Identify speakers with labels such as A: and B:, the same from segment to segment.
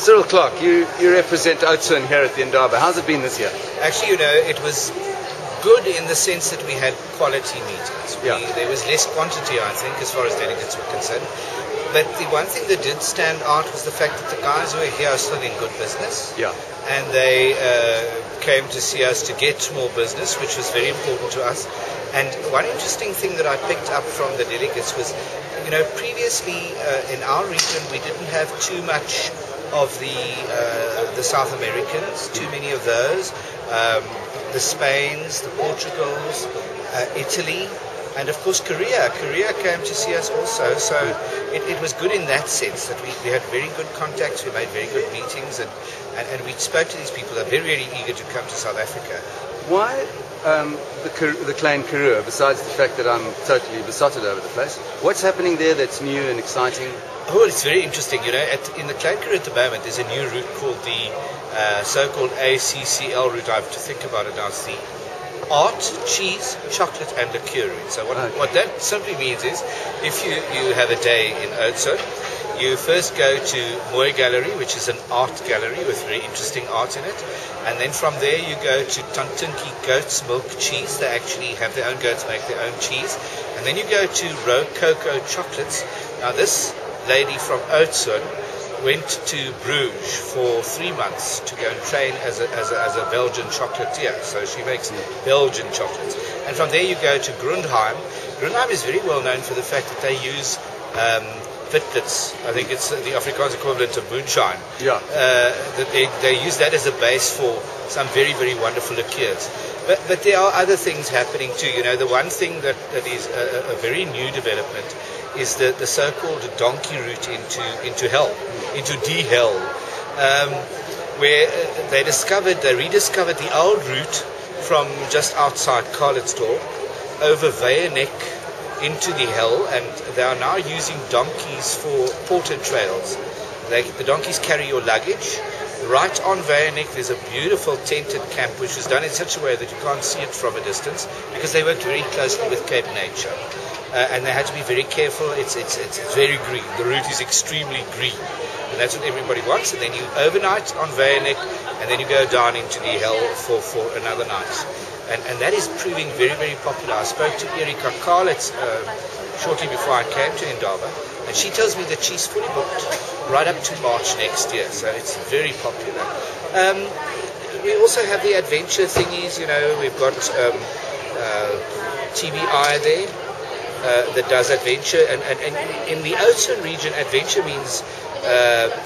A: Cyril Clark, you represent Oudtshoorn here at the Indaba. How's it been this year?
B: Actually, it was good in the sense that we had quality meetings. There was less quantity, I think, as far as delegates were concerned. But the one thing that did stand out was the fact that the guys who were here are still in good business.
A: Yeah.
B: And they came to see us to get more business, which was very important to us. And one interesting thing that I picked up from the delegates was, previously in our region we didn't have too much of the South Americans, too many of those, the Spains, the Portugals, Italy, and of course Korea. Korea came to see us also, so it was good in that sense that we had very good contacts, we made very good meetings, and we spoke to these people. They're very, very eager to come to South Africa.
A: Why the Klein Karoo, besides the fact that I'm totally besotted over the place? What's happening there that's new and exciting?
B: Oh, it's very interesting. In the Klein Karoo at the moment, there's a new route called the so-called ACCL route. I have to think about it now. It's the art, cheese, chocolate, and liqueur route. So what that simply means is, if you have a day in Oudtshoorn, you first go to Mooi Gallery, which is an art gallery with very interesting art in it. And then from there you go to Tantunki Goat's Milk Cheese. They actually have their own goats, make their own cheese. And then you go to Rococo Chocolates. Now this lady from Oudtshoorn went to Bruges for 3 months to go and train as a Belgian chocolatier. So she makes Belgian chocolates. And from there you go to Grundheim. Grundheim is very well known for the fact that they use Vitlets. I think it's the Afrikaans equivalent of moonshine.
A: Yeah.
B: That they use that as a base for some very, very wonderful liqueurs. But there are other things happening too. The one thing that is a very new development is the so-called donkey route into hell, into die hell, where they rediscovered the old route from just outside Carlitsdorp over Veyenek into the hell, and they are now using donkeys for porter trails. The donkeys carry your luggage. Right on Veyenek there's a beautiful tented camp which was done in such a way that you can't see it from a distance, because they worked very closely with Cape Nature. And they had to be very careful. It's very green. The route is extremely green, and that's what everybody wants. And then you overnight on Veyenek, and then you go down into the hell for another night. And that is proving very, very popular. I spoke to Erika Karlitz shortly before I came to Indaba, and she tells me that she's fully booked right up to March next year. So it's very popular. We also have the adventure thingies. We've got TBI there. That does adventure, and in the Oudtshoorn region, adventure means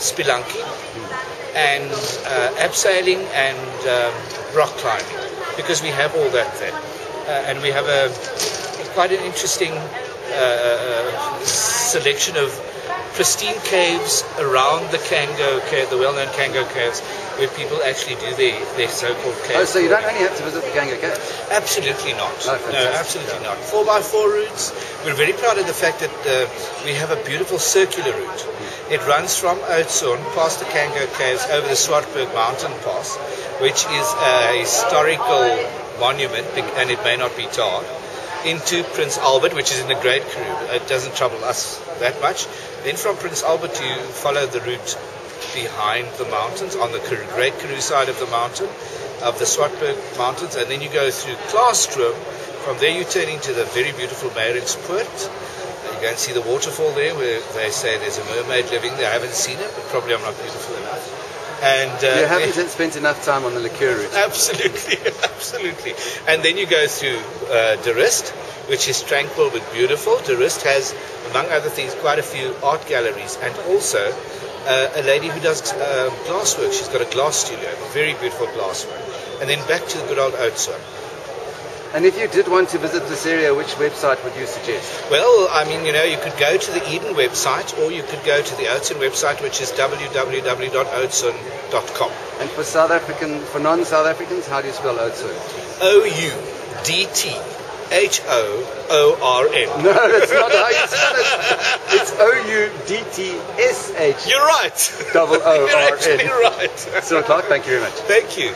B: spelunking and abseiling and rock climbing, because we have all that there, and we have quite an interesting selection of pristine caves around the Kango cave, the well-known Kango caves, where people actually do their so-called caves.
A: Oh, so you don't only have to visit the Kango cave?
B: Absolutely not.
A: No,
B: absolutely not. 4x4 routes. We're very proud of the fact that we have a beautiful circular route. It runs from Oudtshoorn past the Kango caves over the Swartberg mountain pass, which is a historical monument, and it may not be tarred, into Prince Albert, which is in the Great Karoo. It doesn't trouble us that much. Then from Prince Albert you follow the route behind the mountains on the Great Karoo side of the mountain, of the Swartberg mountains, and then you go through Klaastroom. From there you turn into the very beautiful Meiringspoort. You go and see the waterfall there, where they say there's a mermaid living there. I haven't seen it, but probably I'm not beautiful enough. And
A: you haven't spent enough time on the liqueur route.
B: Absolutely, absolutely. And then you go through De Rust, which is tranquil but beautiful. De Rust has, among other things, quite a few art galleries, and also a lady who does glasswork. She's got a glass studio, very beautiful glasswork. And then back to the good old Oudtshoorn.
A: And if you did want to visit this area, which website would you suggest?
B: Well, I mean, you could go to the Eden website, or you could go to the Oudtshoorn website, which is www.oudtshoorn.com.
A: And for non-South Africans, how do you spell Oudtshoorn?
B: Oudtshoorn.
A: No, that's not how you spell it. It's Oudtsh.
B: You're right.
A: Double O-R-N.
B: You're actually right.
A: Cyril Clark, thank you very much.
B: Thank you.